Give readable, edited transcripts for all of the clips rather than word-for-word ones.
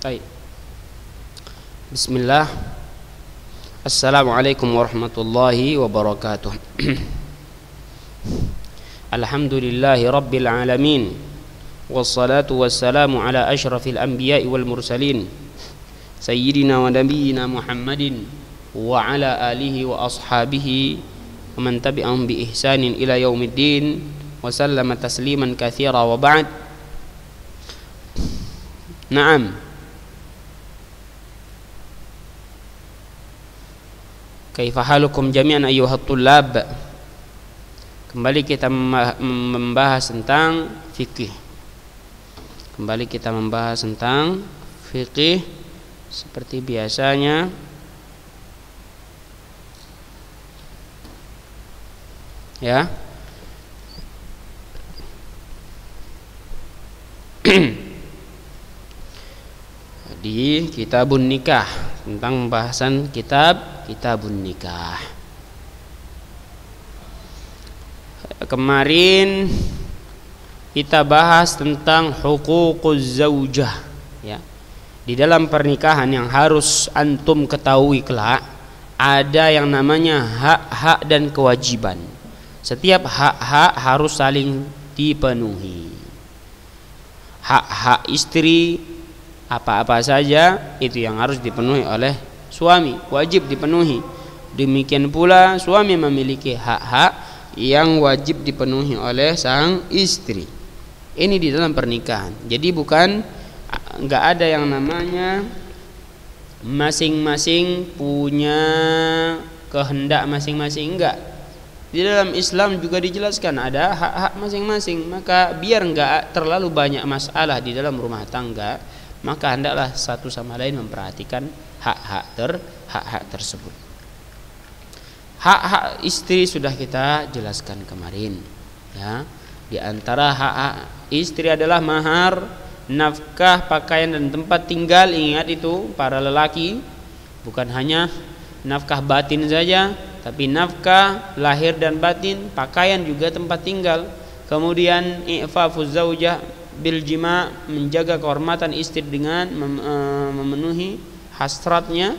Baik. Bismillah. Assalamualaikum warahmatullahi wabarakatuh. Alhamdulillahi rabbil alamin. Wassalatu wassalamu ala asyrafil anbiya'i wal mursalin. Sayyidina wa nabiyyina Muhammadin wa ala alihi wa ashabihi wa man tabi'ahum bi ihsanin ila yaumiddin wa sallama tasliman katsira wa ba'd. Naam. Kaifa halukum jami'an ayyuhat tullab. Kembali kita membahas tentang fikih. Kembali kita membahas tentang fikih seperti biasanya. Ya. Di Kitabun Nikah, tentang pembahasan Kitabun Nikah. Kemarin kita bahas tentang huququz zaujah, ya. Di dalam pernikahan yang harus antum ketahui kelak, ada yang namanya hak-hak dan kewajiban. Setiap hak-hak harus saling dipenuhi. Hak-hak istri apa-apa saja itu yang harus dipenuhi oleh suami, wajib dipenuhi. Demikian pula suami memiliki hak-hak yang wajib dipenuhi oleh sang istri. Ini di dalam pernikahan. Jadi enggak ada yang namanya masing-masing punya kehendak masing-masing, enggak. Di dalam Islam juga dijelaskan ada hak-hak masing-masing. Maka biar enggak terlalu banyak masalah di dalam rumah tangga, maka hendaklah satu sama lain memperhatikan hak-hak tersebut. Hak-hak istri sudah kita jelaskan kemarin, ya. Di antara hak-hak istri adalah mahar, nafkah, pakaian dan tempat tinggal. Ingat itu para lelaki, bukan hanya nafkah batin saja, tapi nafkah lahir dan batin, pakaian juga tempat tinggal. Kemudian i'fafuz zaujah bil jima', menjaga kehormatan istri dengan memenuhi hasratnya.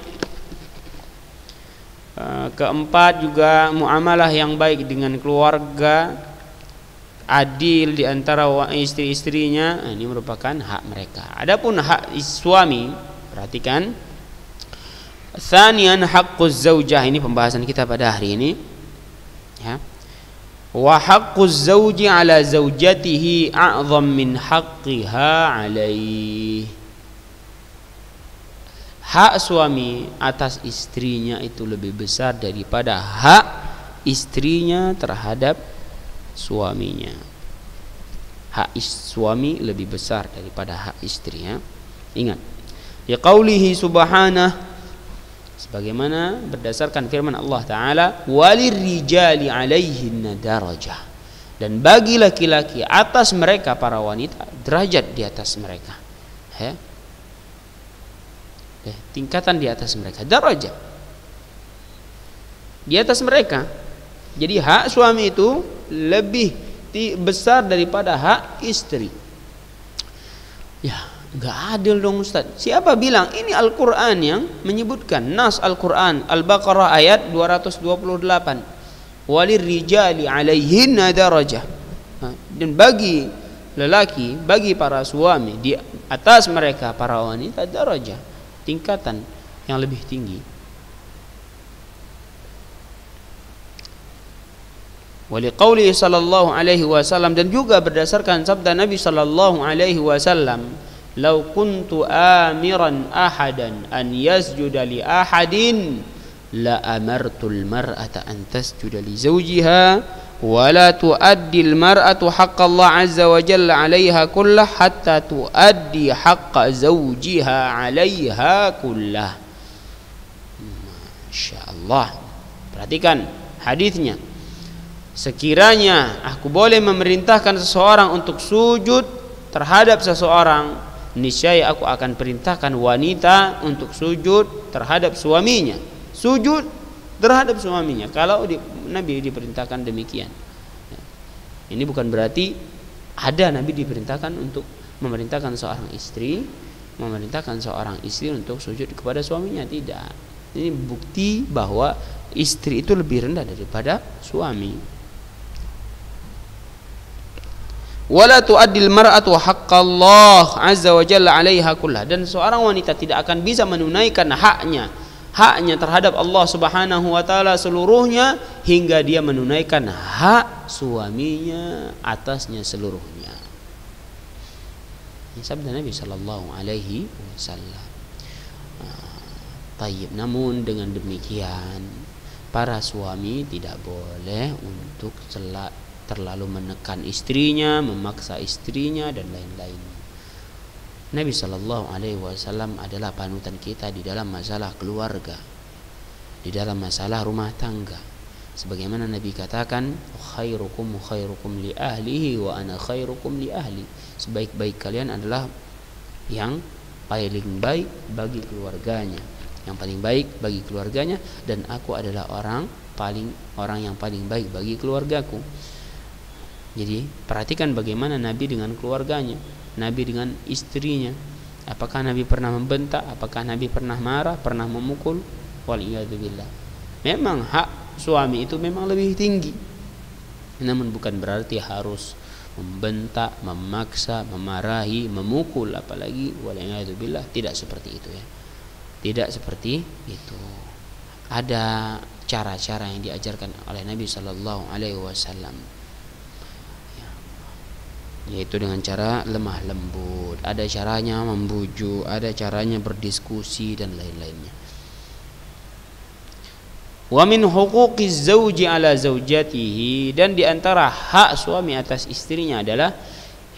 Keempat juga muamalah yang baik dengan keluarga, adil di antara istri-istrinya. Ini merupakan hak mereka. Adapun hak suami, perhatikan. Tsaniyan haqquz zaujah, ini pembahasan kita pada hari ini, ya. Wa haqquz zauji ala zaujatihi a'zam min haqqiha alaih. Hak suami atas istrinya itu lebih besar daripada hak istrinya terhadap suaminya. Hak suami lebih besar daripada hak istrinya. Ingat, ya qaulihi subhanahu, sebagaimana berdasarkan firman Allah Ta'ala, walirrijali alaihinna darajah, dan bagi laki-laki atas mereka para wanita derajat di atas mereka, ya. Tingkatan di atas mereka, darajat di atas mereka. Jadi hak suami itu lebih besar daripada hak istri. Ya, enggak adil dong Ustaz. Siapa bilang? Ini Al-Quran yang menyebutkan. Nas Al-Quran, Al-Baqarah ayat 228. Walirrijali alaihinna darajah. Dan bagi lelaki, bagi para suami, di atas mereka para wanita darajah, tingkatan yang lebih tinggi. Waliqaulihi sallallahu alaihi wasallam, dan juga berdasarkan sabda Nabi sallallahu alaihi wasallam, "Lau kuntu amiran ahadan an yasjuda li ahadin la amartul mar'ata an tasjuda li zawjiha wa la tuaddi al mar'atu haqqa Allah azza wa jalla 'alaiha kullah hatta tuaddi haqqa zawjiha 'alaiha kullah." Masyaallah. Perhatikan hadisnya. Sekiranya aku boleh memerintahkan seseorang untuk sujud terhadap seseorang, niscaya aku akan perintahkan wanita untuk sujud terhadap suaminya. Sujud terhadap suaminya kalau Nabi diperintahkan demikian. Ini bukan berarti ada Nabi diperintahkan untuk memerintahkan seorang istri memerintahkan seorang istri untuk sujud kepada suaminya, tidak. Ini bukti bahwa istri itu lebih rendah daripada suami. Wala tu'addil mar'atu haqqallah azza wa jalla 'alaiha kullah, dan seorang wanita tidak akan bisa menunaikan haknya terhadap Allah Subhanahu wa taala seluruhnya hingga dia menunaikan hak suaminya atasnya seluruhnya. Ini sabda Nabi sallallahu alaihi wasallam. Tayyib, namun dengan demikian para suami tidak boleh untuk terlalu menekan istrinya, memaksa istrinya dan lain-lain. Nabi sallallahu alaihi wasallam adalah panutan kita di dalam masalah keluarga, di dalam masalah rumah tangga. Sebagaimana Nabi katakan, khairukum li ahlihi wa ana khairukum li ahli. Sebaik-baik kalian adalah yang paling baik bagi keluarganya, yang paling baik bagi keluarganya, dan aku adalah orang yang paling baik bagi keluargaku. Jadi perhatikan bagaimana Nabi dengan keluarganya, Nabi dengan istrinya. Apakah Nabi pernah membentak? Apakah Nabi pernah marah? Pernah memukul? Waliyadzubillah. Memang hak suami itu memang lebih tinggi, namun bukan berarti harus membentak, memaksa, memarahi, memukul, apalagi waliyadzubillah. Tidak seperti itu ya. Tidak seperti itu. Ada cara-cara yang diajarkan oleh Nabi sallallahu alaihi wasallam, yaitu dengan cara lemah lembut, ada caranya membujuk, ada caranya berdiskusi dan lain-lainnya. Wa min huquqiz zauji ala zaujatihi, dan di antara hak suami atas istrinya adalah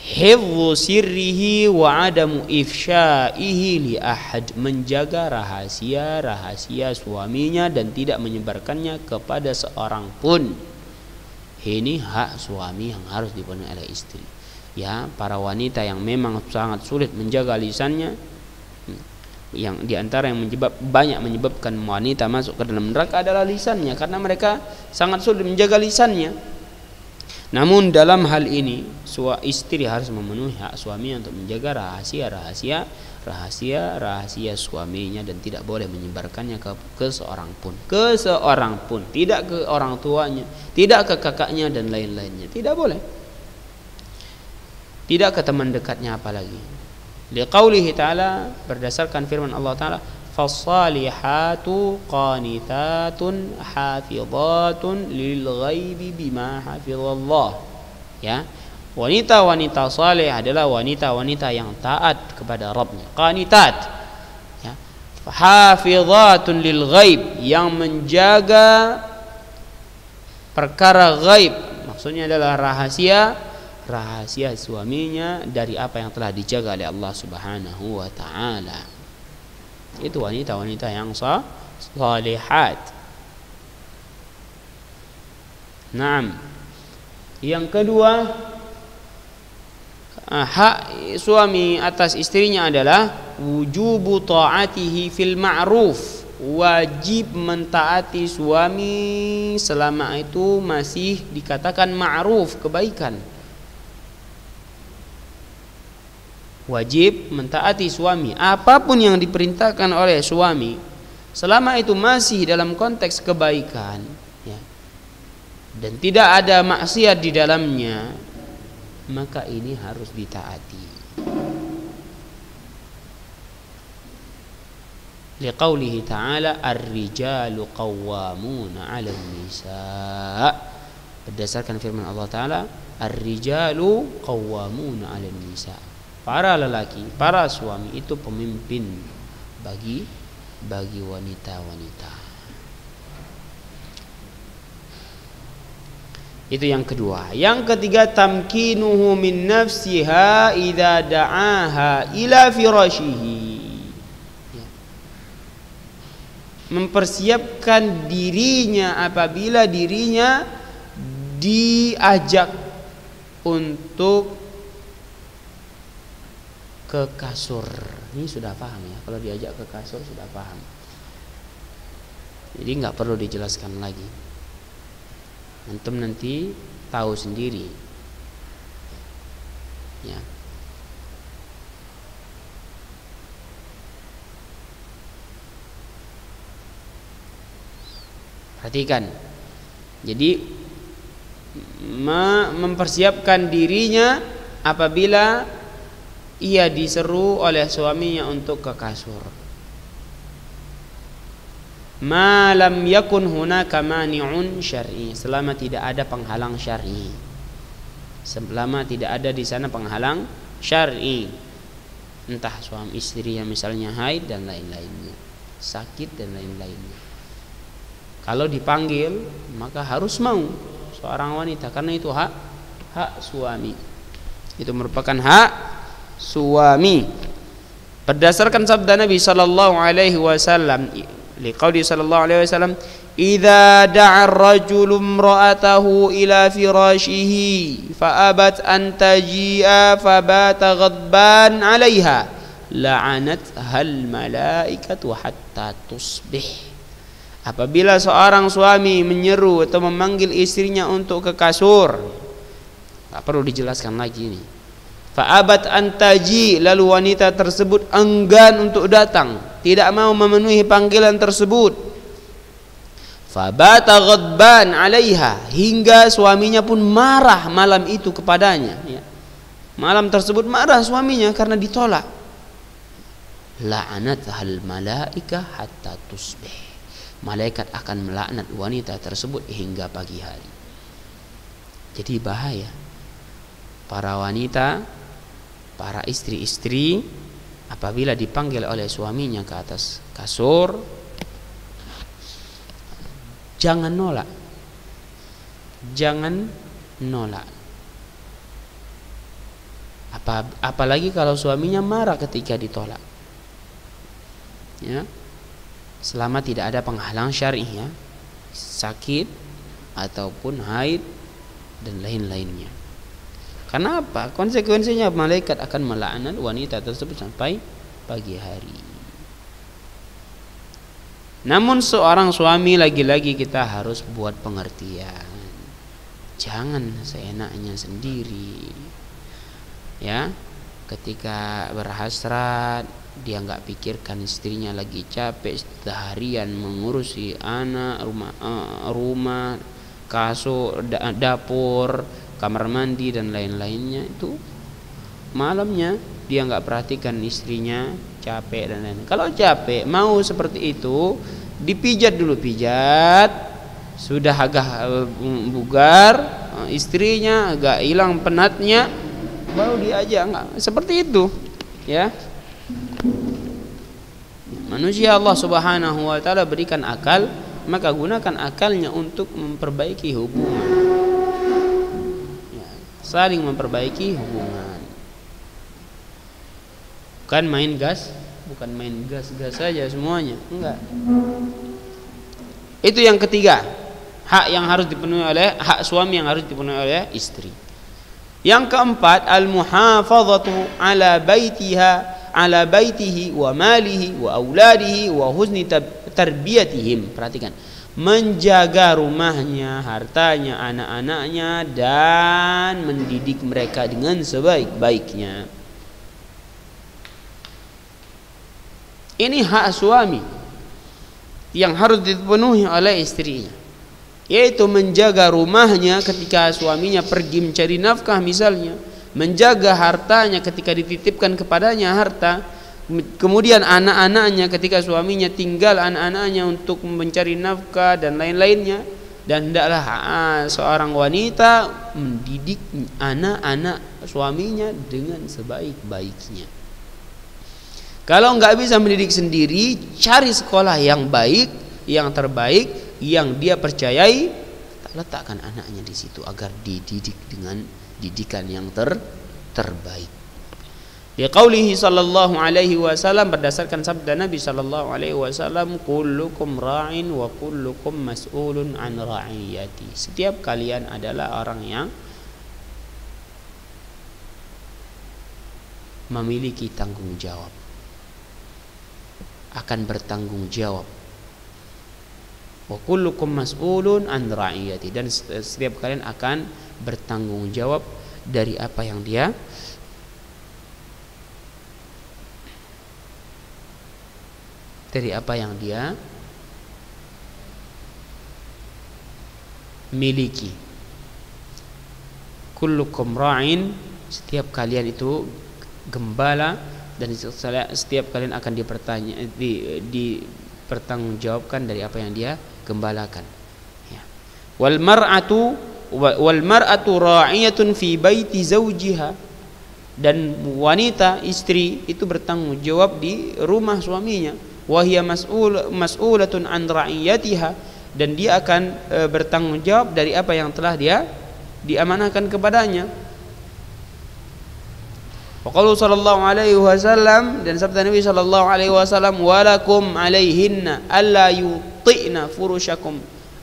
hifdzu sirrihi wa adamu ifsyaihi li ahad, menjaga rahasia suaminya dan tidak menyebarkannya kepada seorang pun. Ini hak suami yang harus dipenuhi oleh istri. Ya, para wanita yang memang sangat sulit menjaga lisannya, yang diantara yang banyak menyebabkan wanita masuk ke dalam neraka adalah lisannya, karena mereka sangat sulit menjaga lisannya. Namun dalam hal ini istri harus memenuhi hak suaminya untuk menjaga rahasia suaminya dan tidak boleh menyebarkannya ke seorang pun, tidak ke orang tuanya, tidak ke kakaknya dan lain-lainnya, tidak boleh. Tidak ke teman dekatnya apalagi. Liqaulihi ta'ala, berdasarkan firman Allah ta'ala, fassalihatu qanitatun hafizatun lil ghaibi bima hafizallah. Ya, wanita-wanita saleh adalah wanita-wanita yang taat kepada Rabbnya, qanitat, ya, hafizatun lil ghaib, yang menjaga perkara ghaib, maksudnya adalah rahasia suaminya dari apa yang telah dijaga oleh Allah Subhanahu wa taala. Itu wanita-wanita yang salihat. Naam. Yang kedua, hak suami atas istrinya adalah wujubu ta'atihi fil ma'ruf, wajib mentaati suami selama itu masih dikatakan ma'ruf, kebaikan. Wajib mentaati suami apapun yang diperintahkan oleh suami selama itu masih dalam konteks kebaikan, ya, dan tidak ada maksiat di dalamnya, maka ini harus ditaati. Liqaulihi ta'ala ar-rijalu qawwamuna 'alan nisa, berdasarkan firman Allah ta'ala ar-rijalu qawwamuna 'alan nisa, para lelaki, para suami itu pemimpin bagi wanita-wanita. Itu yang kedua. Yang ketiga, tamkinuhu min nafsiha idza da'aha ila firashihi, ya, mempersiapkan dirinya apabila dirinya diajak untuk ke kasur. Ini sudah paham ya, kalau diajak ke kasur sudah paham, jadi nggak perlu dijelaskan lagi, antum nanti tahu sendiri ya. Perhatikan. Jadi mempersiapkan dirinya apabila ia diseru oleh suaminya untuk ke kasur. Ma lam yakun hunaka mani'un syar'i, selama tidak ada penghalang syar'i. Selama tidak ada di sana penghalang syar'i. Entah suami istri yang misalnya haid dan lain-lainnya, sakit dan lain-lainnya. Kalau dipanggil maka harus mau seorang wanita, karena itu hak suami. Itu merupakan hak suami. Berdasarkan sabda Nabi sallallahu alaihi wasallam, liqauli sallallahu alaihi wasallam, "Idza da'a ar-rajulu imra'atahu ila firashihi fa abat an taji'a fa bata ghadban 'alaiha la'anatha al-malaikatu hatta tusbih." Apabila seorang suami menyeru atau memanggil istrinya untuk ke kasur, tak perlu dijelaskan lagi ini. Fa'abat antaji, lalu wanita tersebut enggan untuk datang, tidak mau memenuhi panggilan tersebut. Fabata ghadban 'alaiha, hingga suaminya pun marah malam itu kepadanya. Malam tersebut marah suaminya karena ditolak. La'anathal malaika hatta tusbih. Malaikat akan melaknat wanita tersebut hingga pagi hari. Jadi bahaya. Para wanita, para istri-istri apabila dipanggil oleh suaminya ke atas kasur, jangan nolak. Jangan nolak. Apalagi kalau suaminya marah ketika ditolak. Ya. Selama tidak ada penghalang syar'i, ya, sakit ataupun haid dan lain-lainnya. Karena apa? Konsekuensinya malaikat akan melaknat wanita tersebut sampai pagi hari. Namun seorang suami, lagi-lagi kita harus buat pengertian. Jangan seenaknya sendiri. Ya, ketika berhasrat dia nggak pikirkan istrinya lagi capek seharian mengurusi anak, rumah, kasur, dapur, kamar mandi dan lain-lainnya. Itu malamnya dia nggak perhatikan istrinya capek dan lain-lain. Kalau capek mau seperti itu, dipijat dulu, pijat, sudah agak bugar, istrinya agak hilang penatnya, baru diajak. Nggak seperti itu, ya. Manusia Allah Subhanahu wa taala berikan akal, maka gunakan akalnya untuk memperbaiki hubungan. Ya, saling memperbaiki hubungan. Bukan main gas saja semuanya, enggak. Itu yang ketiga, hak yang harus dipenuhi oleh hak suami yang harus dipenuhi oleh istri. Yang keempat, al-muhafazatu ala baitihi wa malihi wa auladihi wa husni tarbiyatihim. Perhatikan, menjaga rumahnya, hartanya, anak-anaknya, dan mendidik mereka dengan sebaik-baiknya. Ini hak suami yang harus dipenuhi oleh istrinya, yaitu menjaga rumahnya ketika suaminya pergi mencari nafkah misalnya, menjaga hartanya ketika dititipkan kepadanya harta, kemudian anak-anaknya ketika suaminya tinggal anak-anaknya untuk mencari nafkah dan lain-lainnya. Dan hendaklah seorang wanita mendidik anak-anak suaminya dengan sebaik-baiknya. Kalau enggak bisa mendidik sendiri, cari sekolah yang baik, yang terbaik, yang dia percayai, letakkan anaknya di situ agar dididik dengan didikan yang terbaik. Di qaulihi sallallahu alaihi wasallam, berdasarkan sabda Nabi sallallahu alaihi wasallam, kullukum ra'in wa kullukum mas'ulun an ra'iyati. Setiap kalian adalah orang yang memiliki tanggung jawab, akan bertanggung jawab. Wa kullukum mas'ulun an ra'iyati, dan setiap kalian akan bertanggung jawab dari apa yang dia miliki. Kullukum ra'in, setiap kalian itu gembala, dan setiap kalian akan dipertanggungjawabkan dari apa yang dia gembalakan. Ya. Wal mar'atu ra'iyatun fi baiti zawjiha, dan wanita istri itu bertanggung jawab di rumah suaminya. Wa hiya mas'ulatun an ra'iyatiha, dan dia akan bertanggung jawab dari apa yang telah dia diamanahkan kepadanya. Wa qalu sallallahu alaihi wasallam, dan sabda Nabi sallallahu alaihi wasallam, walakum alaihinna alla yuti'na furushakum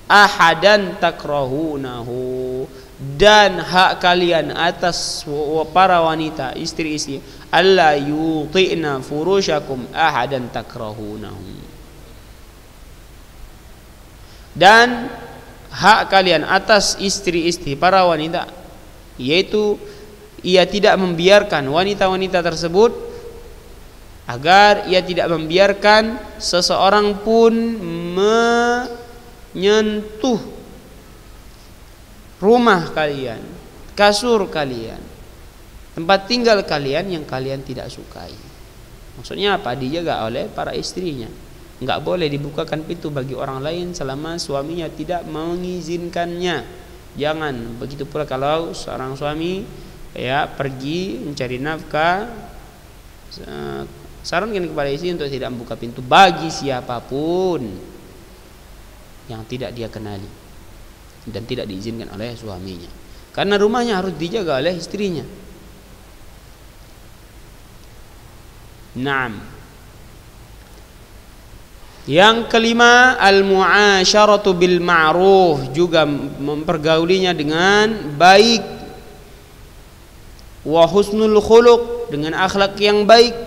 ahadan takrahunahu, dan hak kalian atas para wanita istri-istri, alla yuti'na furushakum ahadan takrahunahu, dan hak kalian atas istri-istri para wanita, yaitu ia tidak membiarkan wanita-wanita tersebut, agar ia tidak membiarkan seseorang pun menyentuh rumah kalian, kasur kalian, tempat tinggal kalian yang kalian tidak sukai. Maksudnya apa? Dijaga oleh para istrinya. Enggak boleh dibukakan pintu bagi orang lain selama suaminya tidak mengizinkannya. Jangan. Begitu pula kalau seorang suami pergi mencari nafkah, sarankan kepada istri untuk tidak membuka pintu bagi siapapun yang tidak dia kenali dan tidak diizinkan oleh suaminya, karena rumahnya harus dijaga oleh istrinya. Naam. Yang kelima, al-mu'asyaratu bil ma'ruf, juga mempergaulinya dengan baik. Wa husnul khuluq, dengan akhlak yang baik.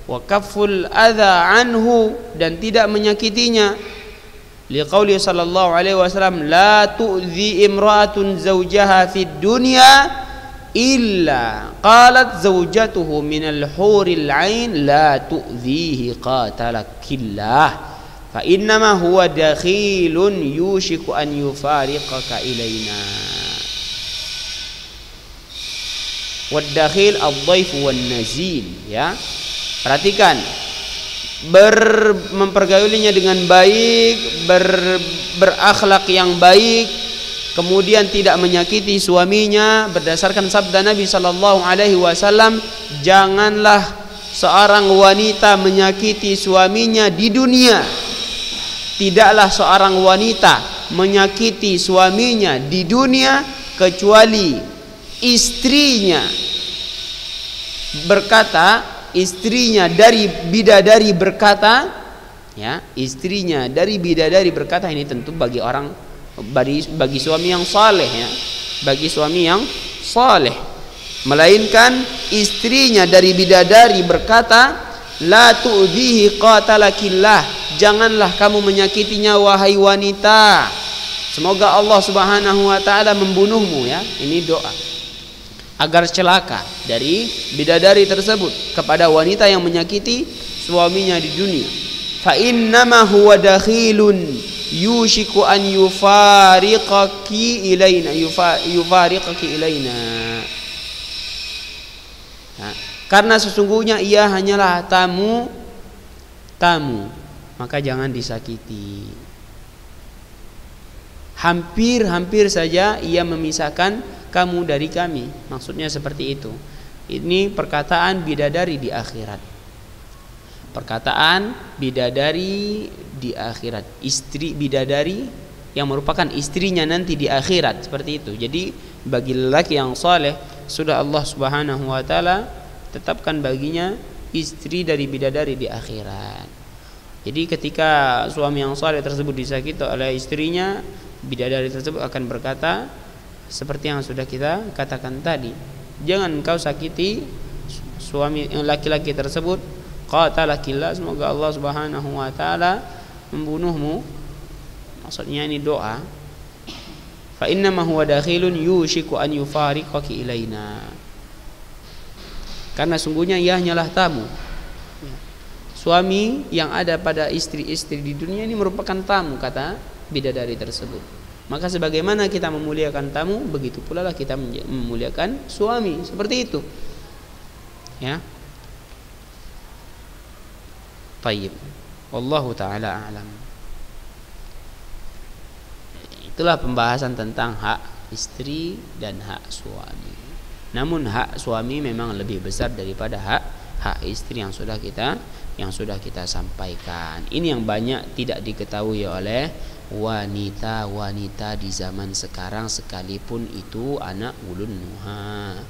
Wa kafful adza anhu, dan tidak menyakitinya. Liqauli sallallahu alaihi wasallam, la tu'zi imra'atun zawjaha fid dunya illa qalat zawjatuhu minal huril ain la tu'zihi qatalakillah fa innama huwa dakhilun yushiku an yufariqaka ilaina. Wad-dakhil ad-dhaif wan-nazil, ya. Perhatikan, mempergaulinya dengan baik, berakhlak yang baik, kemudian tidak menyakiti suaminya berdasarkan sabda Nabi sallallahu alaihi wasallam, janganlah seorang wanita menyakiti suaminya di dunia. Tidaklah seorang wanita menyakiti suaminya di dunia kecuali istrinya berkata, istrinya dari bidadari berkata, ya, istrinya dari bidadari berkata, ini tentu bagi suami yang saleh, ya, bagi suami yang saleh, melainkan istrinya dari bidadari berkata, la tu'dihi qatalakillah, janganlah kamu menyakitinya wahai wanita, semoga Allah Subhanahu wa taala membunuhmu, ya. Ini doa agar celaka dari bidadari tersebut kepada wanita yang menyakiti suaminya di dunia. Fa innama huwa dakhilun yushiku an yufariqaki ilaina, nah, karena sesungguhnya ia hanyalah tamu, maka jangan disakiti. Hampir saja ia memisahkan kamu dari kami, maksudnya seperti itu. Ini perkataan bidadari di akhirat. Perkataan bidadari di akhirat, istri bidadari yang merupakan istrinya nanti di akhirat, seperti itu. Jadi bagi lelaki yang saleh, sudah Allah Subhanahu wa taala tetapkan baginya istri dari bidadari di akhirat. Jadi ketika suami yang saleh tersebut disakiti oleh istrinya, bidadari tersebut akan berkata seperti yang sudah kita katakan tadi, jangan kau sakiti suami laki-laki tersebut, qatalakillah, semoga Allah Subhanahu wa taala membunuhmu. Maksudnya ini doa. Fa innama huwa dakhilun yushiku an yufariqaki ilaina, karena sungguhnya ia hanyalah tamu. Suami yang ada pada istri-istri di dunia ini merupakan tamu, kata bidadari tersebut. Maka sebagaimana kita memuliakan tamu, begitu pula lah kita memuliakan suami. Seperti itu. Ya. Tayyib. Wallahu taala a'lam. Itulah pembahasan tentang hak istri dan hak suami. Namun hak suami memang lebih besar daripada hak istri yang sudah kita sampaikan. Ini yang banyak tidak diketahui oleh wanita-wanita di zaman sekarang, sekalipun itu anak ulun nuha,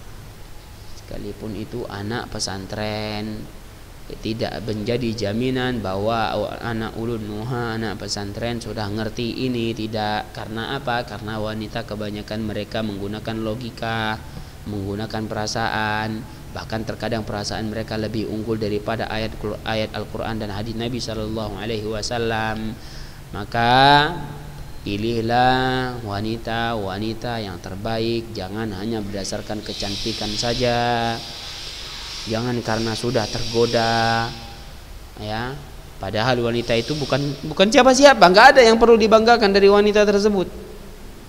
sekalipun itu anak pesantren, tidak menjadi jaminan bahwa anak ulun nuha, anak pesantren sudah ngerti ini. Tidak. Karena apa? Karena wanita kebanyakan mereka menggunakan logika, menggunakan perasaan, bahkan terkadang perasaan mereka lebih unggul daripada ayat Al-Quran dan hadis Nabi Sallallahu Alaihi Wasallam. Maka pilihlah wanita-wanita yang terbaik. Jangan hanya berdasarkan kecantikan saja. Jangan karena sudah tergoda, ya. Padahal wanita itu bukan siapa-siapa. Nggak ada yang perlu dibanggakan dari wanita tersebut.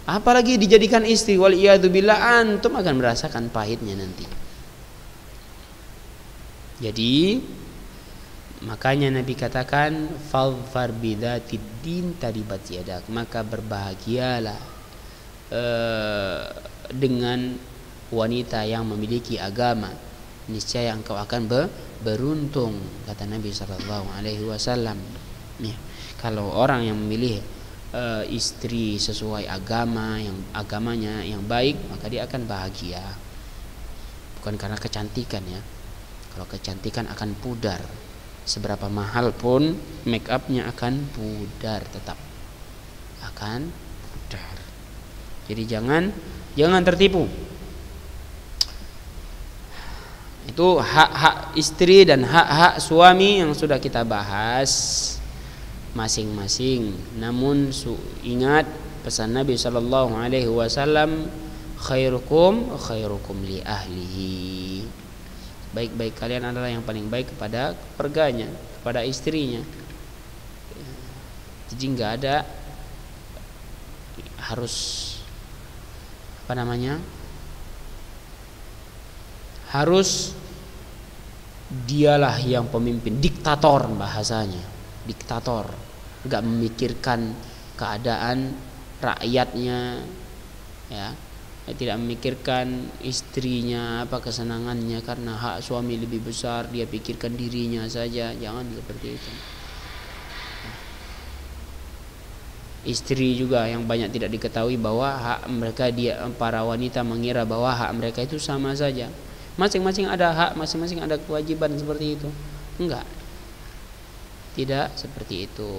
Apalagi dijadikan istri. Waliyadzubillah, antum akan merasakan pahitnya nanti. Jadi makanya Nabi katakan fadfar bidzatid din taribat yadak, maka berbahagialah dengan wanita yang memiliki agama, niscaya engkau akan beruntung, kata Nabi sallallahu alaihi wasallam. Kalau orang yang memilih istri sesuai agamanya yang baik, maka dia akan bahagia. Bukan karena kecantikan, ya. Kalau kecantikan akan pudar. Seberapa mahal pun make upnya akan pudar, tetap akan pudar. Jadi jangan tertipu. Itu hak-hak istri dan hak-hak suami yang sudah kita bahas masing-masing. Namun ingat pesan Nabi sallallahu alaihi wasallam, khairukum li ahlihi. Baik-baik kalian adalah yang paling baik kepada keluarganya, kepada istrinya. Jadi nggak ada harus harus dialah yang pemimpin, diktator bahasanya, diktator, nggak memikirkan keadaan rakyatnya, ya. Tidak memikirkan istrinya, apa kesenangannya, karena hak suami lebih besar, dia pikirkan dirinya saja. Jangan seperti itu. Istri juga yang banyak tidak diketahui bahwa hak mereka, para wanita mengira bahwa hak mereka itu sama saja. Masing-masing ada hak, masing-masing ada kewajiban seperti itu. Enggak. Tidak seperti itu.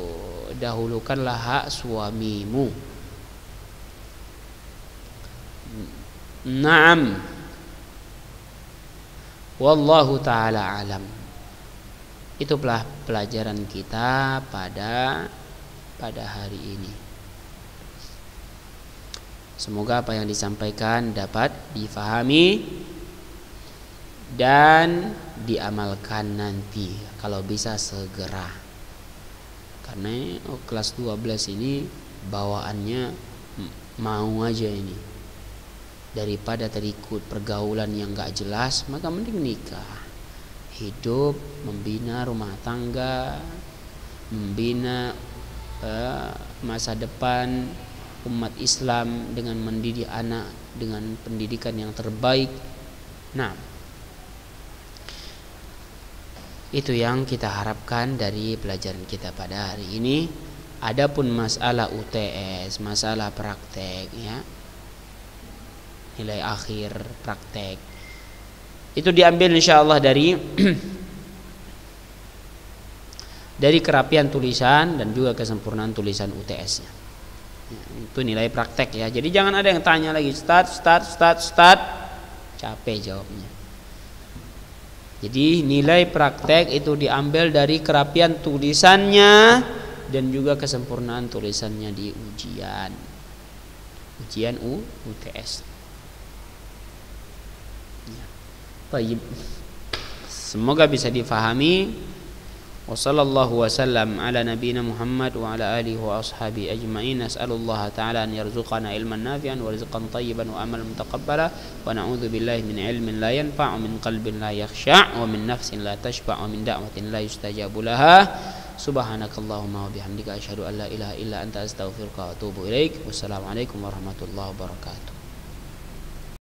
Dahulukanlah hak suamimu. Naam. Wallahu ta'ala alam. Itulah pelajaran kita pada hari ini. Semoga apa yang disampaikan dapat difahami dan diamalkan nanti, kalau bisa segera. Karena kelas 12 ini bawaannya mau aja ini. Daripada terikut pergaulan yang gak jelas, maka mending nikah. Hidup, membina rumah tangga, membina masa depan umat Islam dengan mendidik anak dengan pendidikan yang terbaik. Nah, itu yang kita harapkan dari pelajaran kita pada hari ini. Adapun masalah UTS, masalah praktek, ya, nilai akhir praktek, itu diambil insyaallah dari dari kerapian tulisan dan juga kesempurnaan tulisan UTS-nya. Itu nilai praktek, ya. Jadi jangan ada yang tanya lagi start, capek jawabnya. Jadi nilai praktek itu diambil dari kerapian tulisannya dan juga kesempurnaan tulisannya di ujian UTS. Baik. Semoga bisa difahami Wa sallallahu wasallam ala nabiyyina Muhammad wa ala alihi wa ashabi ajma'in. Nas'alullah ta'ala an yarzuqana ilman nafi'an wa rizqan tayyiban wa amalan mutaqabbala wa na'udzu billahi min ilmin la yanfa' wa min qalbin la yakhsha' wa min nafsin la tashba' wa min da'watin la yustajabu laha. Subhanakallahumma wa bihamdika asyhadu an la ilaha illa anta astaghfiruka wa atubu ilaik. Wassalamualaikum warahmatullahi wabarakatuh.